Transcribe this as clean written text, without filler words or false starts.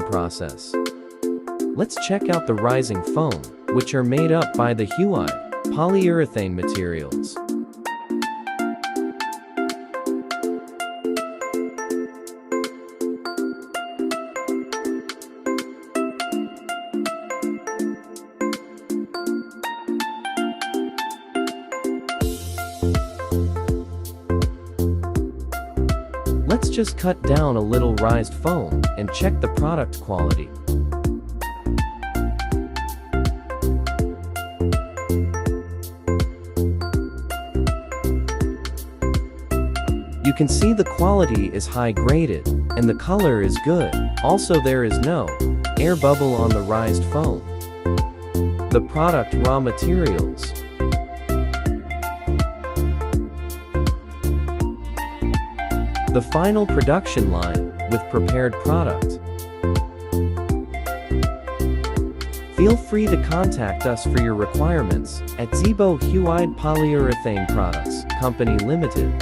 process. Let's check out the rising foam, which are made up by the Huide polyurethane materials. Let's just cut down a little raised foam and check the product quality. You can see the quality is high graded and the color is good. Also, there is no air bubble on the raised foam. The product raw materials. The final production line with prepared product. Feel free to contact us for your requirements at Huide Polyurethane Products Company Limited.